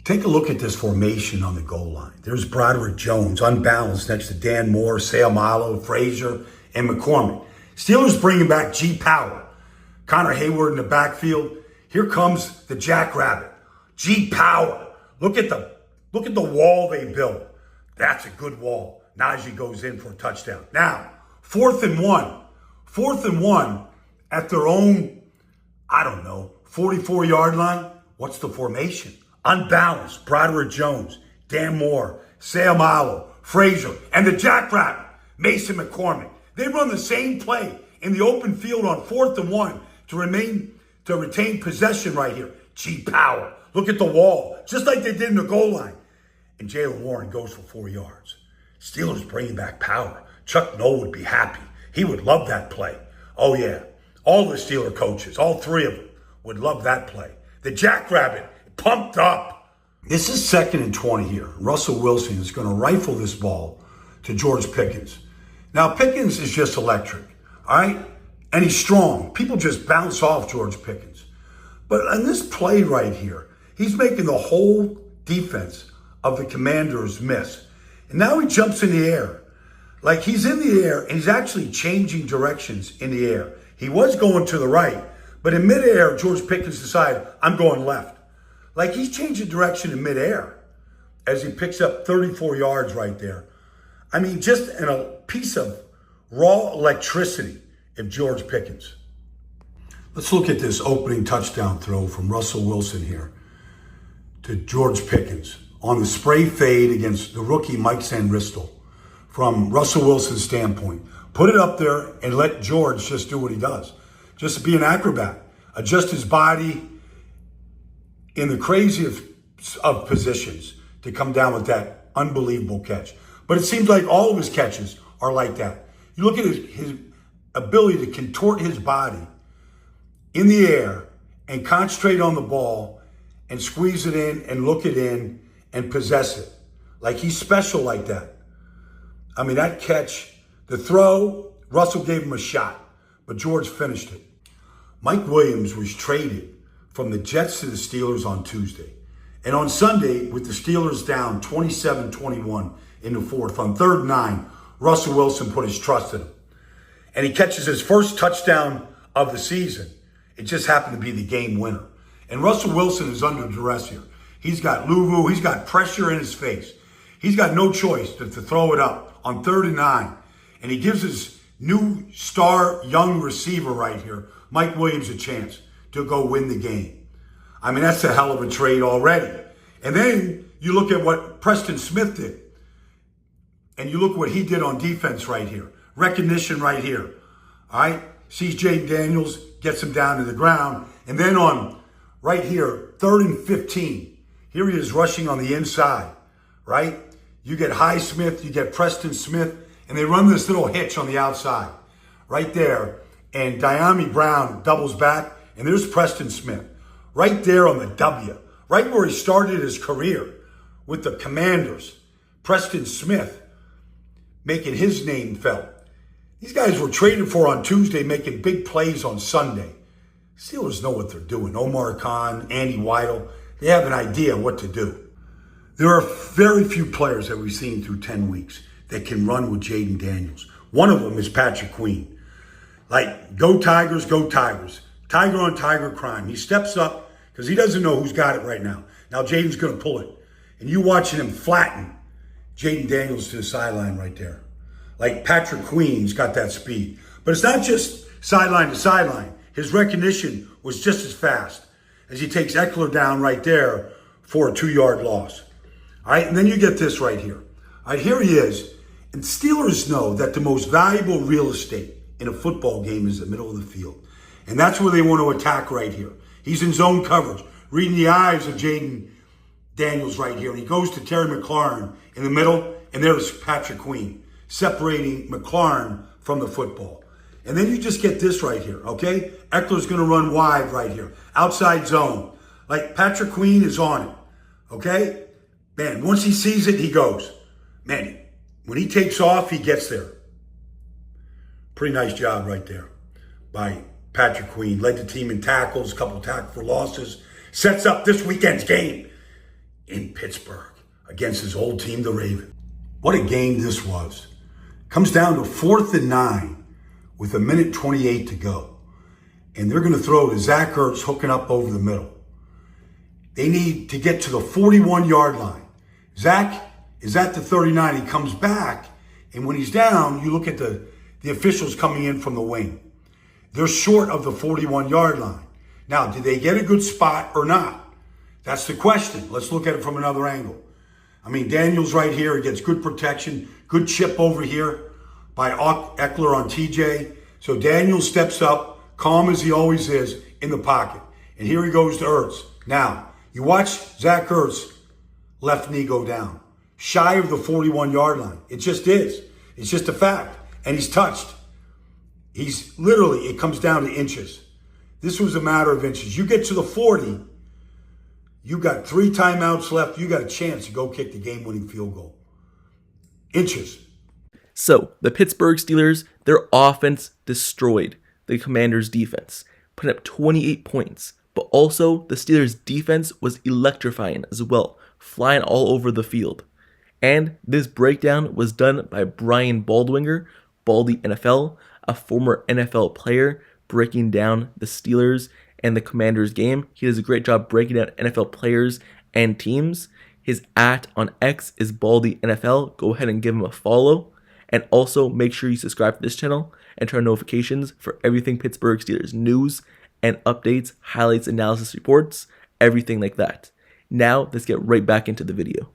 Take a look at this formation on the goal line. There's Broderick Jones, unbalanced next to Dan Moore, Seumalo, Frazier, and McCormick. Steelers bringing back G. Power. Connor Hayward in the backfield. Here comes the Jackrabbit. G. Power. Look at the wall they built. That's a good wall. Najee goes in for a touchdown. Now, 4th and 1. 4th and 1 at their own, 44-yard line. What's the formation? Unbalanced. Broderick Jones, Dan Moore, Seumalo, Frazier, and the Jackrabbit, Mason McCormick. They run the same play in the open field on 4th and 1 to retain possession right here. G. Power. Look at the wall, just like they did in the goal line. And Jaylen Warren goes for 4 yards. Steelers bringing back Power. Chuck Noll would be happy. He would love that play. Oh, yeah. All the Steeler coaches, all 3 of them, would love that play. The Jackrabbit, pumped up. This is 2nd and 20 here. Russell Wilson is going to rifle this ball to George Pickens. Now, Pickens is just electric, all right? And he's strong. People just bounce off George Pickens. But on this play right here, he's making the whole defense of the Commanders miss. And now he jumps in the air. Like he's in the air and he's actually changing directions in the air. He was going to the right, but in midair, George Pickens decided, I'm going left. Like he's changing direction in midair as he picks up 34 yards right there. I mean, just in a piece of raw electricity of George Pickens. Let's look at this opening touchdown throw from Russell Wilson here to George Pickens on the spray fade against the rookie Mike Sanristel. From Russell Wilson's standpoint, put it up there and let George just do what he does. Just be an acrobat, adjust his body in the craziest of positions to come down with that unbelievable catch. But it seems like all of his catches are like that. You look at his ability to contort his body in the air and concentrate on the ball and squeeze it in and look it in and possess it. Like he's special like that. I mean, that catch, the throw, Russell gave him a shot, but George finished it. Mike Williams was traded from the Jets to the Steelers on Tuesday. And on Sunday, with the Steelers down 27-21 in the 4th, on 3rd and 9, Russell Wilson put his trust in him. And he catches his first touchdown of the season. It just happened to be the game winner. And Russell Wilson is under duress here. He's got Luvu, he's got pressure in his face. He's got no choice but to throw it up on 3rd and 9. And he gives his new star young receiver right here, Mike Williams, a chance to go win the game. I mean, that's a hell of a trade already. And then you look at what Preston Smith did. And you look what he did on defense right here. Recognition right here. All right? Sees Jayden Daniels, gets him down to the ground. And then on right here, 3rd and 15. Here he is rushing on the inside, right? You get Highsmith, you get Preston Smith, and they run this little hitch on the outside right there. And Dyami Brown doubles back, and there's Preston Smith right there on the W, right where he started his career with the Commanders. Preston Smith making his name felt. These guys were traded for on Tuesday, making big plays on Sunday. Steelers know what they're doing. Omar Khan, Andy Weidl, they have an idea what to do. There are very few players that we've seen through 10 weeks that can run with Jayden Daniels. One of them is Patrick Queen. Like, go Tigers, go Tigers. Tiger on Tiger crime. He steps up because he doesn't know who's got it right now. Now Jayden's going to pull it. And you watching him flatten Jayden Daniels to the sideline right there. Like Patrick Queen's got that speed. But it's not just sideline to sideline. His recognition was just as fast as he takes Eckler down right there for a 2-yard loss. All right, and then you get this right here. All right, here he is. And Steelers know that the most valuable real estate in a football game is the middle of the field. And that's where they want to attack right here. He's in zone coverage, reading the eyes of Jayden Daniels right here. And he goes to Terry McLaurin in the middle, and there's Patrick Queen, separating McLaurin from the football. And then you just get this right here, okay? Eckler's going to run wide right here, outside zone. Like Patrick Queen is on it, okay? Man, once he sees it, he goes. Man, when he takes off, he gets there. Pretty nice job right there by Patrick Queen. Led the team in tackles, a couple tackle for losses. Sets up this weekend's game in Pittsburgh against his old team, the Ravens. What a game this was. Comes down to 4th and 9 with 1:28 to go. And they're going to throw to Zach Ertz hooking up over the middle. They need to get to the 41-yard line. Zach is at the 39. He comes back, and when he's down, you look at the officials coming in from the wing. They're short of the 41-yard line. Now, did they get a good spot or not? That's the question. Let's look at it from another angle. I mean, Daniel's right here. He gets good protection, good chip over here by Eckler on TJ. So Daniel steps up, calm as he always is, in the pocket. And here he goes to Ertz. Now, you watch Zach Ertz left knee go down, shy of the 41-yard line. It just is. It's just a fact. And he's touched. He's literally, it comes down to inches. This was a matter of inches. You get to the 40, you got 3 timeouts left. You got a chance to go kick the game-winning field goal. Inches. So, the Pittsburgh Steelers, their offense destroyed the Commanders' defense, putting up 28 points. But also, the Steelers' defense was electrifying as well, flying all over the field. And this breakdown was done by Brian Baldwinger, Baldy NFL, a former NFL player, breaking down the Steelers and the Commanders game. He does a great job breaking down NFL players and teams. His @ on X is Baldy NFL. Go ahead and give him a follow. And also make sure you subscribe to this channel and turn on notifications for everything Pittsburgh Steelers news and updates, highlights, analysis reports, everything like that. Now let's get right back into the video.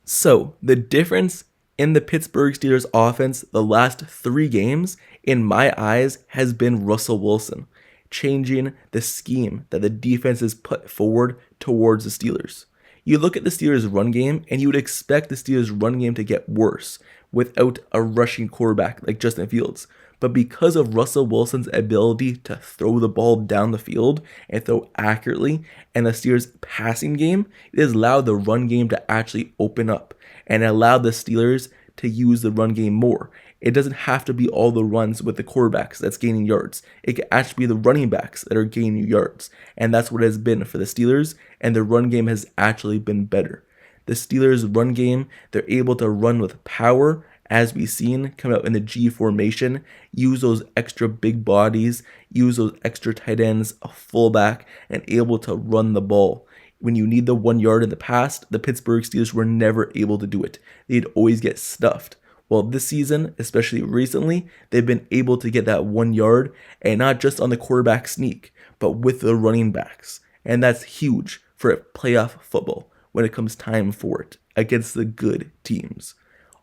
So the difference in the Pittsburgh Steelers offense the last 3 games, in my eyes, has been Russell Wilson, changing the scheme that the defense has put forward towards the Steelers. You look at the Steelers' run game, and you would expect the Steelers' run game to get worse without a rushing quarterback like Justin Fields. But because of Russell Wilson's ability to throw the ball down the field and throw accurately, and the Steelers' passing game, it has allowed the run game to actually open up and allowed the Steelers to use the run game more. It doesn't have to be all the runs with the quarterbacks that's gaining yards. It can actually be the running backs that are gaining yards. And that's what it has been for the Steelers, and their run game has actually been better. The Steelers' run game, they're able to run with power, as we've seen, come out in the G formation, use those extra big bodies, use those extra tight ends, a fullback, and able to run the ball. When you need the 1 yard in the past, the Pittsburgh Steelers were never able to do it. They'd always get stuffed. Well, this season, especially recently, they've been able to get that 1 yard, and not just on the quarterback sneak, but with the running backs. And that's huge for playoff football when it comes time for it against the good teams.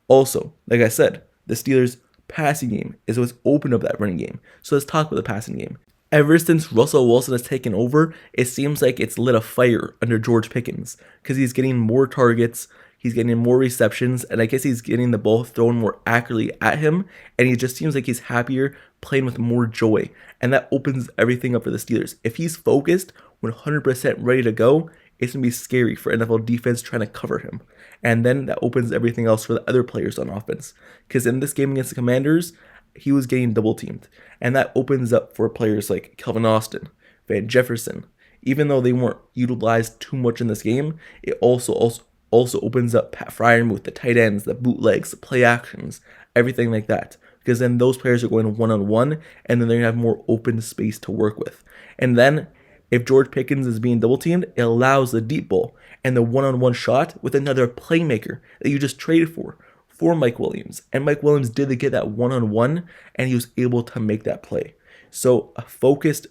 Also, like I said, the Steelers' passing game is what's opened up that running game. So let's talk about the passing game. Ever since Russell Wilson has taken over, it seems like it's lit a fire under George Pickens because he's getting more targets, he's getting more receptions, and I guess he's getting the ball thrown more accurately at him, and he just seems like he's happier playing with more joy, and that opens everything up for the Steelers. If he's focused, 100% ready to go, it's going to be scary for NFL defense trying to cover him. And then that opens everything else for the other players on offense. Because in this game against the Commanders, he was getting double teamed. And that opens up for players like Calvin Austin, Van Jefferson. Even though they weren't utilized too much in this game, it also opens up Pat Freiermuth with the tight ends, the bootlegs, the play actions, everything like that. Because then those players are going one-on-one, and then they're going to have more open space to work with. And then if George Pickens is being double-teamed, it allows the deep ball and the one-on-one shot with another playmaker that you just traded for Mike Williams. And Mike Williams did get that one-on-one, and he was able to make that play. So a focused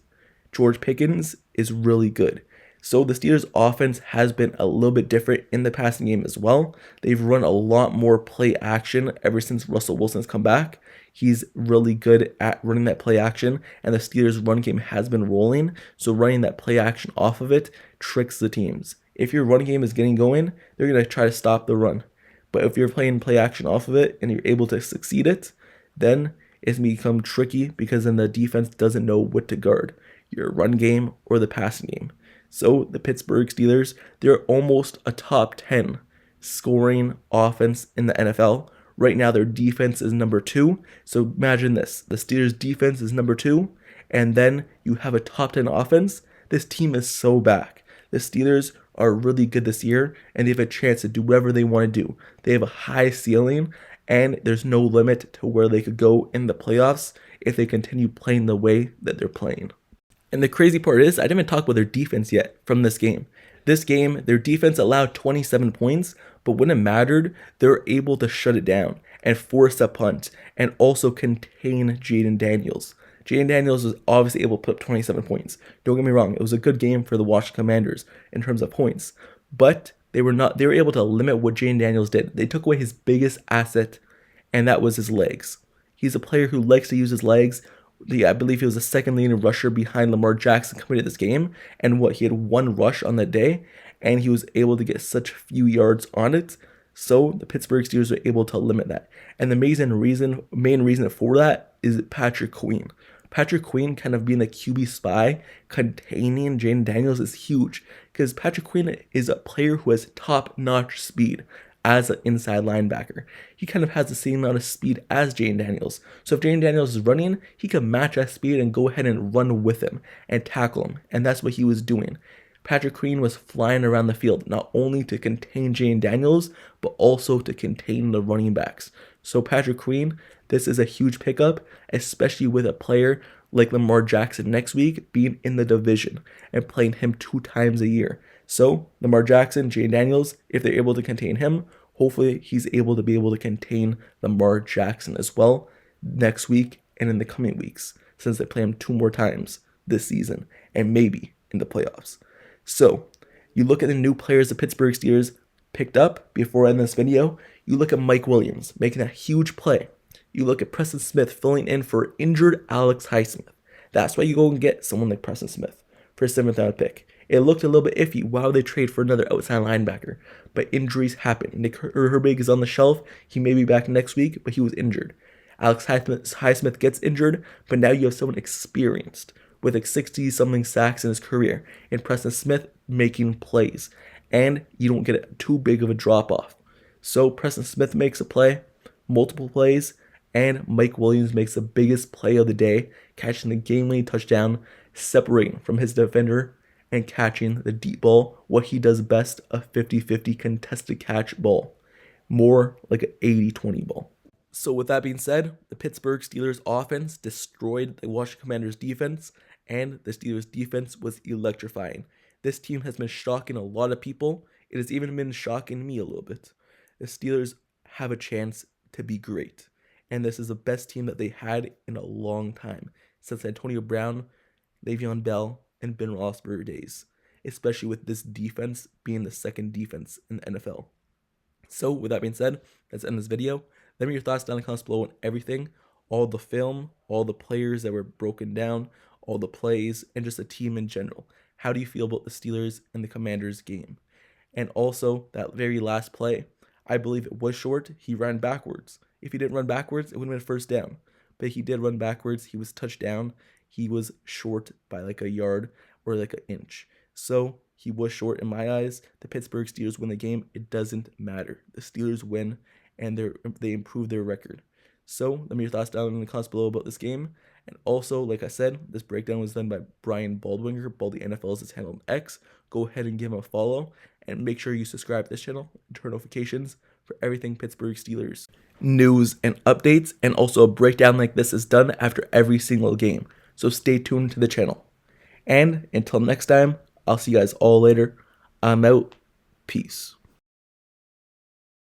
George Pickens is really good. So the Steelers' offense has been a little bit different in the passing game as well. They've run a lot more play action ever since Russell Wilson's come back. He's really good at running that play action, and the Steelers' run game has been rolling, so running that play action off of it tricks the teams. If your run game is getting going, they're going to try to stop the run. But if you're playing play action off of it and you're able to succeed it, then it's become tricky because then the defense doesn't know what to guard, your run game or the passing game. So the Pittsburgh Steelers, they're almost a top 10 scoring offense in the NFL. Right now, their defense is number 2. So imagine this. The Steelers' defense is number 2, and then you have a top 10 offense. This team is so back. The Steelers are really good this year, and they have a chance to do whatever they want to do. They have a high ceiling, and there's no limit to where they could go in the playoffs if they continue playing the way that they're playing. And the crazy part is, I didn't even talk about their defense yet from this game. This game, their defense allowed 27 points, but when it mattered, they were able to shut it down and force a punt and also contain Jayden Daniels. Jayden Daniels was obviously able to put up 27 points. Don't get me wrong, it was a good game for the Washington Commanders in terms of points, but they were able to limit what Jayden Daniels did. They took away his biggest asset, and that was his legs. He's a player who likes to use his legs. I believe he was the second leading rusher behind Lamar Jackson coming to this game, and he had one rush on that day, and he was able to get such few yards on it. So the Pittsburgh Steelers were able to limit that. And the main reason for that is Patrick Queen. Patrick Queen kind of being the QB spy, containing Jayden Daniels is huge, because Patrick Queen is a player who has top-notch speed as an inside linebacker. He kind of has the same amount of speed as Jayden Daniels. So if Jayden Daniels is running, he can match that speed and go ahead and run with him and tackle him. And that's what he was doing. Patrick Queen was flying around the field, not only to contain Jayden Daniels, but also to contain the running backs. So Patrick Queen, this is a huge pickup, especially with a player like Lamar Jackson next week being in the division and playing him 2 times a year. So Lamar Jackson, Jayden Daniels, if they're able to contain him, hopefully he's able to contain Lamar Jackson as well next week and in the coming weeks, since they play him 2 more times this season and maybe in the playoffs. So you look at the new players the Pittsburgh Steelers picked up before I end this video. You look at Mike Williams making a huge play. You look at Preston Smith filling in for injured Alex Highsmith. That's why you go and get someone like Preston Smith for a 7th round pick. It looked a little bit iffy. Why would they trade for another outside linebacker? But injuries happen. Nick Herbig is on the shelf. He may be back next week, but he was injured. Alex Highsmith gets injured, but now you have someone experienced with like 60-something sacks in his career, and Preston Smith making plays. And you don't get too big of a drop-off. So Preston Smith makes a play, multiple plays, and Mike Williams makes the biggest play of the day, catching the game-winning touchdown, separating from his defender, and catching the deep ball, what he does best, a 50-50 contested catch ball. More like an 80-20 ball. So with that being said, the Pittsburgh Steelers offense destroyed the Washington Commanders defense, and the Steelers defense was electrifying. This team has been shocking a lot of people. It has even been shocking me a little bit. The Steelers have a chance to be great, and this is the best team that they had in a long time, since Antonio Brown, Le'Veon Bell, and Ben Roethlisberger days, especially with this defense being the second defense in the NFL. So with that being said, let's end this video. Let me know your thoughts down in the comments below on everything, all the film, all the players that were broken down, all the plays, and just the team in general. How do you feel about the Steelers and the Commanders game? And also, that very last play, I believe it was short. He ran backwards. If he didn't run backwards, it would have been a first down. But he did run backwards. He was touched down. He was short by like a yard or like an inch. So he was short in my eyes. The Pittsburgh Steelers win the game. It doesn't matter. The Steelers win, and they improve their record. So let me know your thoughts down in the comments below about this game. And also, like I said, this breakdown was done by Brian Baldwinger. Baldy NFL is his handle on X. Go ahead and give him a follow. And make sure you subscribe to this channel and turn notifications for everything Pittsburgh Steelers news and updates. And also a breakdown like this is done after every single game. So stay tuned to the channel. And until next time, I'll see you guys all later. I'm out. Peace.